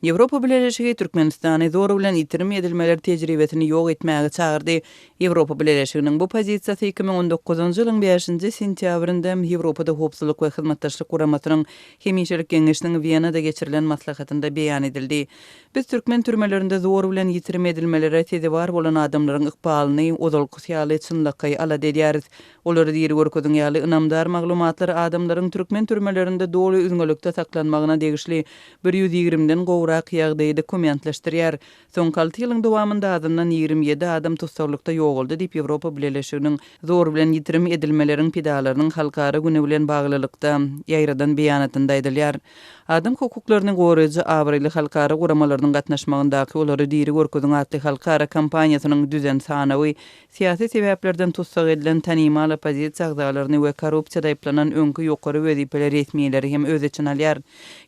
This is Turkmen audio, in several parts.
Ýewropa Birleşigi Türkmenistany zor bilen itirim edilmeler tejribesini ýok etmäge çağırdy. Ýewropa Birleşiginiň bu pozisiýasy 2019-njy ýylyň 5-nji sentýabrynda Ýewropada howpsuzlyk we hyzmatdaşlyk guramatynyň Hemişelik Geňeşiniň Wienada geçirilen maslahatynda beýan edildi. Biz türkmen türmelerinde zor bilen itirim edilmelere tezewar bolan adamlaryň ykbalyny ozalky ýaly çynlyky ala edýäris. Olar diýeri görkezin ýaly ynamdar maglumatlar adamlaryň türkmen türmelerinde doly üzgünlükde saklanmagyna degişli 120-den gowrak ýagdaýy dokumentleşdirýär. Soňky 6 ýylyň dowamynda adamdan 27 adam tutsawlykda ýogaldy diýip Ýewropa Birleşiginiň zor bilen ýitirim edilmeleriň pidalarynyň halkara güne bilen baglylykda ýaýradan beýanatynda aýdylýar. Adam hukuklaryny goraýjy awryly halkara guramalarynyň gatnaşmagyndaky olary diýeri görkezin atly halkara kampaniýasynyň düzen sanawy syýasy sebäplerden tutsak edilen tanymaly pozisiýa agzalaryny we korrupsiýada aýplanan öňkü ýokary wezipeler resmiýetleri hem öz için alýar.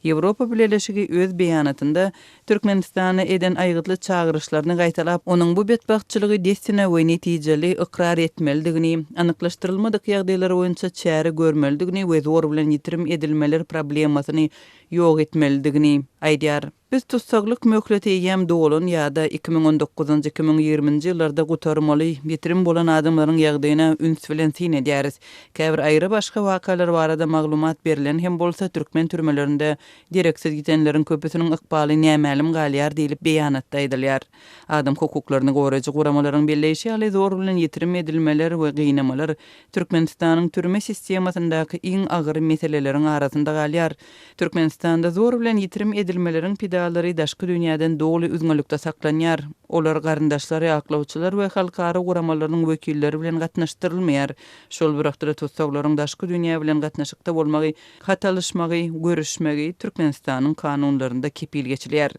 Ýewropa Birleşigi öz beýanatynda Türkmenistana eden aýgytly çağırışlaryny gaýtalap, onuň bu betbagtçylygy destine we netijeli ikrar etmelidigini, anyklaşdyrylmadyk ýagdaýlar boýunça çäre görmelidigini we zor bilen ýitirim edilmeler problemasyny ýok etmelidigini aýdýar. Biz tutsaklyk möhleti ýem dolun ýa-da 2019-njy 2020-nji ýyllarda gutarmaly ýetirim bolan adamlaryň ýagdaýyna üns bilen sin edýäris. Käbir aýry başga wakalar barada maglumat berilen hem bolsa türkmen türmelerinde direksiz gitenleriň köpüsiniň ykbaly nämälim galýar diýilip beýanatda aýdylýar. Adam hukuklaryny goraýjy guramalaryň belleşi ýaly zor bilen ýetirim edilmeler we gynamalar Türkmenistanyň türme sistemasyndaky iň agyr meseleleriň arasynda galýar. Türkmenistanda zor bilen ýetirim edilmeleriň pidalary daşky dünýäden doly üzgünlükde saklanýar. Olar garyndaşlary, aklawçylar we halkara guramalarynyň wekilleri bilen gatnaşdyrylmaýar. Şol birakda tutsaklaryň daşky dünýä bilen gatnaşykda bolmagy, hatalyşmagy, görüşmegi Türkmenistanyň kanunlarynda kepil geçilýär.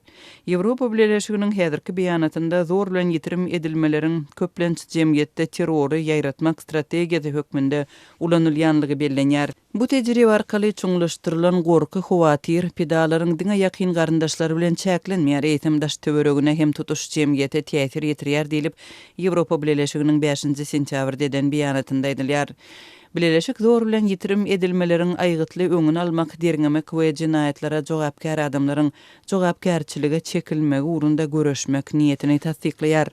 Ýewropa Birleşiginiň häzirki beýanatynda zor bilen ýetirim edilmeleriň köplenç jemgyýetde terrory ýaýratmak strategiýasy hökmünde ulanylýanlygy bellenýär. Bu tejribe arkaly çuňlaşdyrylan gorky, howatyr pidalaryň diňe ýakyn garyndaşlary bilen çäklenmeýär, eýtimdaş töweregine hem tutuş jemgyýete täsir ýetirýär diýilip Ýewropa Birleşiginiň 5-nji sentýabrda eden beýanatynda aýdylýar. Birleşik zor bilen ýitirim edilmeleriň aýgytly öňüni almak, derňemek we jinaýatlara jogapkär adamlaryň jogapkärçiligi çekilmegi urunda görüşmek niýetini tasdikleýär.